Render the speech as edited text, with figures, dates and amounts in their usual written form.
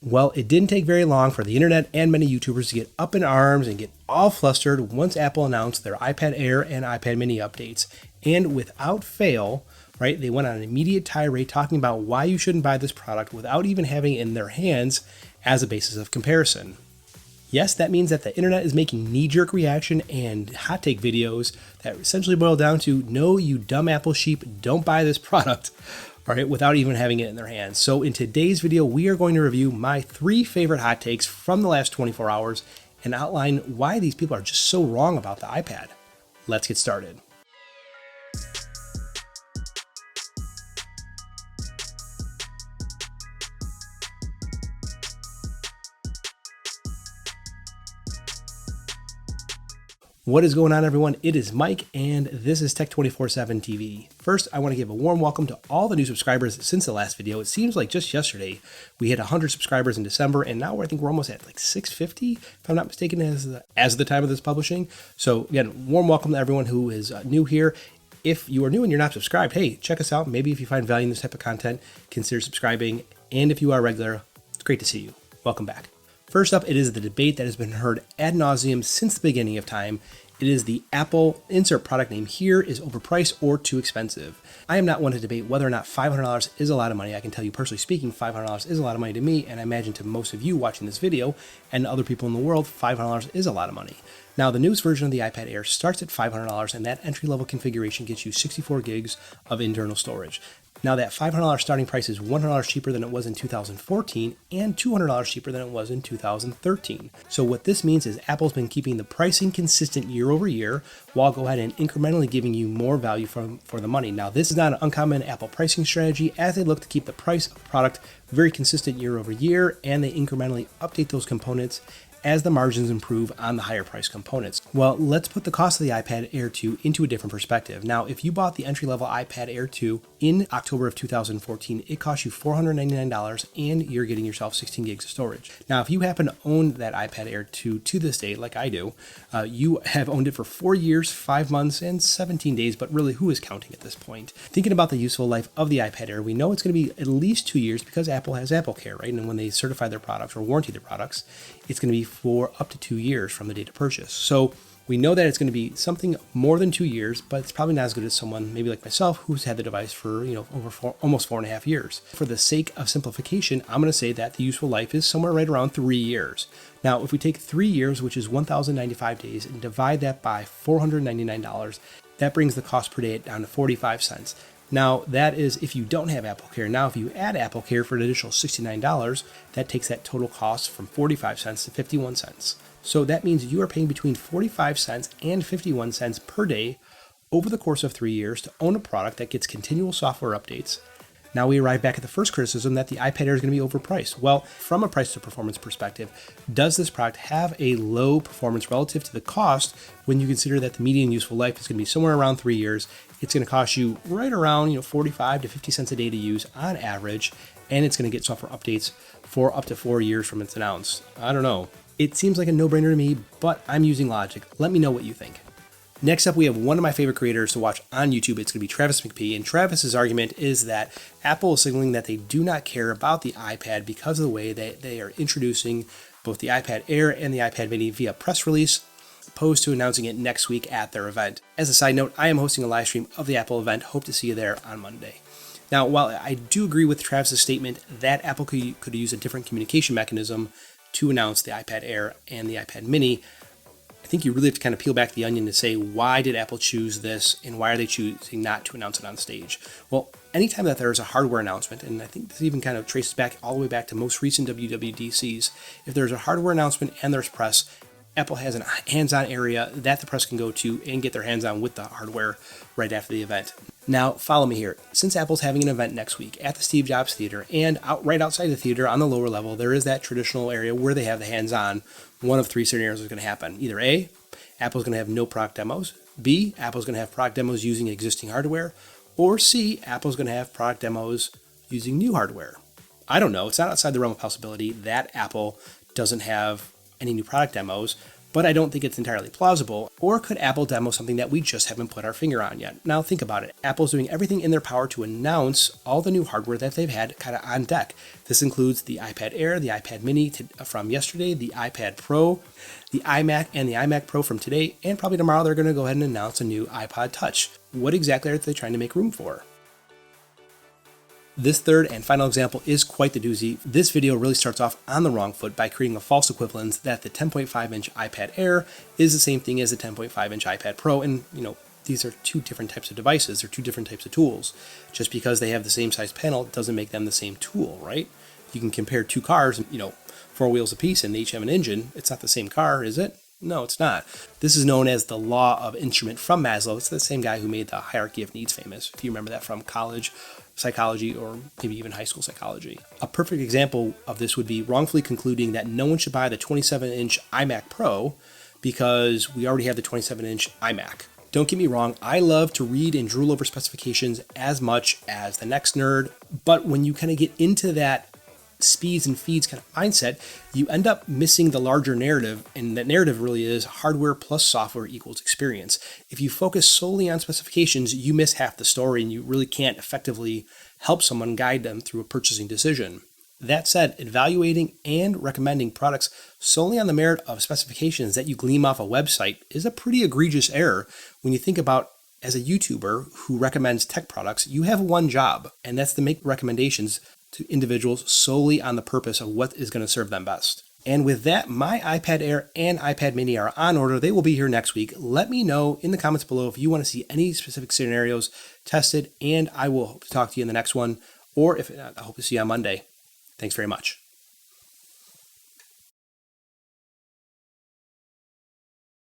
Well, it didn't take very long for the internet and many YouTubers to get up in arms and get all flustered once Apple announced their iPad Air and iPad mini updates. And without fail, right, they went on an immediate tirade talking about why you shouldn't buy this product without even having it in their hands as a basis of comparison. Yes, that means that the internet is making knee-jerk reaction and hot take videos that essentially boil down to, no, you dumb Apple sheep, don't buy this product, all right, without even having it in their hands. So in today's video, we are going to review my 3 favorite hot takes from the last 24 hours and outline why these people are just so wrong about the iPad. Let's get started. What is going on, everyone? It is Mike, and this is Tech 24/7 TV. First, I want to give a warm welcome to all the new subscribers since the last video. It seems like just yesterday we hit 100 subscribers in December, and now I think we're almost at like 650, if I'm not mistaken, as the time of this publishing. So again, warm welcome to everyone who is new here. If you are new and you're not subscribed, hey, check us out. Maybe if you find value in this type of content, consider subscribing. And if you are regular, it's great to see you. Welcome back. First up, it is the debate that has been heard ad nauseum since the beginning of time. It is the Apple insert product name here is overpriced or too expensive. I am not one to debate whether or not $500 is a lot of money. I can tell you personally speaking, $500 is a lot of money to me, and I imagine to most of you watching this video and other people in the world, $500 is a lot of money. Now, the newest version of the iPad Air starts at $500, and that entry-level configuration gets you 64 gigs of internal storage. Now, that $500 starting price is $100 cheaper than it was in 2014 and $200 cheaper than it was in 2013. So what this means is Apple's been keeping the pricing consistent year over year while go ahead and incrementally giving you more value for the money. Now, this is not an uncommon Apple pricing strategy as they look to keep the price of the product very consistent year over year, and they incrementally update those components as the margins improve on the higher price components. Well, let's put the cost of the iPad Air 2 into a different perspective. Now, if you bought the entry-level iPad Air 2 in October of 2014, it cost you $499 and you're getting yourself 16 gigs of storage. Now, if you happen to own that iPad Air 2 to this day, like I do, you have owned it for 4 years, 5 months, and 17 days, but really, who is counting at this point? Thinking about the useful life of the iPad Air, we know it's going to be at least 2 years because Apple has AppleCare, right? And when they certify their products or warranty their products, it's going to be for up to 2 years from the date of purchase. So we know that it's going to be something more than 2 years, but it's probably not as good as someone maybe like myself who's had the device for almost 4.5 years. For the sake of simplification, I'm going to say that the useful life is somewhere right around 3 years. Now, if we take 3 years, which is 1,095 days, and divide that by $499, that brings the cost per day down to 45 cents. Now, that is if you don't have AppleCare. Now, if you add AppleCare for an additional $69, that takes that total cost from 45 cents to 51 cents. So that means you are paying between 45 cents and 51 cents per day over the course of 3 years to own a product that gets continual software updates. Now we arrive back at the first criticism that the iPad Air is going to be overpriced. Well, from a price to performance perspective, does this product have a low performance relative to the cost when you consider that the median useful life is going to be somewhere around 3 years? It's going to cost you right around 45 to 50 cents a day to use on average, and it's going to get software updates for up to 4 years from its announce. I don't know. It seems like a no-brainer to me, but I'm using logic. Let me know what you think. Next up, we have one of my favorite creators to watch on YouTube. It's going to be Travis McPee, and Travis's argument is that Apple is signaling that they do not care about the iPad because of the way that they are introducing both the iPad Air and the iPad mini via press release, opposed to announcing it next week at their event. As a side note, I am hosting a live stream of the Apple event. Hope to see you there on Monday. Now, while I do agree with Travis's statement that Apple could use a different communication mechanism to announce the iPad Air and the iPad mini, I think you really have to kind of peel back the onion to say, why did Apple choose this and why are they choosing not to announce it on stage? Well, anytime that there is a hardware announcement, and I think this even kind of traces back all the way back to most recent WWDCs, if there's a hardware announcement and there's press, Apple has a hands-on area that the press can go to and get their hands on with the hardware right after the event. Now, follow me here. Since Apple's having an event next week at the Steve Jobs Theater, and right outside the theater on the lower level, there is that traditional area where they have the hands-on. One of 3 scenarios is going to happen. Either A, Apple's going to have no product demos. B, Apple's going to have product demos using existing hardware. Or C, Apple's going to have product demos using new hardware. I don't know. It's not outside the realm of possibility that Apple doesn't have any new product demos, but I don't think it's entirely plausible. Or could Apple demo something that we just haven't put our finger on yet? Now think about it. Apple's doing everything in their power to announce all the new hardware that they've had kind of on deck. This includes the iPad Air, the iPad Mini from yesterday, the iPad Pro, the iMac and the iMac Pro from today, and probably tomorrow they're going to go ahead and announce a new iPod Touch. What exactly are they trying to make room for? This third and final example is quite the doozy. This video really starts off on the wrong foot by creating a false equivalence that the 10.5-inch iPad Air is the same thing as the 10.5-inch iPad Pro, and these are two different types of devices, they're two different types of tools. Just because they have the same size panel doesn't make them the same tool, right? You can compare two cars, 4 wheels apiece, and they each have an engine. It's not the same car, is it? No, it's not. This is known as the law of instrument from Maslow. It's the same guy who made the hierarchy of needs famous, if you remember that from college psychology or maybe even high school psychology. A perfect example of this would be wrongfully concluding that no one should buy the 27-inch iMac Pro because we already have the 27-inch iMac. Don't get me wrong, I love to read and drool over specifications as much as the next nerd, but when you kind of get into that speeds and feeds kind of mindset, you end up missing the larger narrative, and that narrative really is hardware plus software equals experience. If you focus solely on specifications, you miss half the story and you really can't effectively help someone guide them through a purchasing decision. That said, evaluating and recommending products solely on the merit of specifications that you glean off a website is a pretty egregious error when you think about as a YouTuber who recommends tech products, you have one job, and that's to make recommendations to individuals solely on the purpose of what is going to serve them best. And with that, my iPad Air and iPad Mini are on order. They will be here next week. Let me know in the comments below if you want to see any specific scenarios tested, and I will hope to talk to you in the next one, or if not, I hope to see you on Monday. Thanks very much.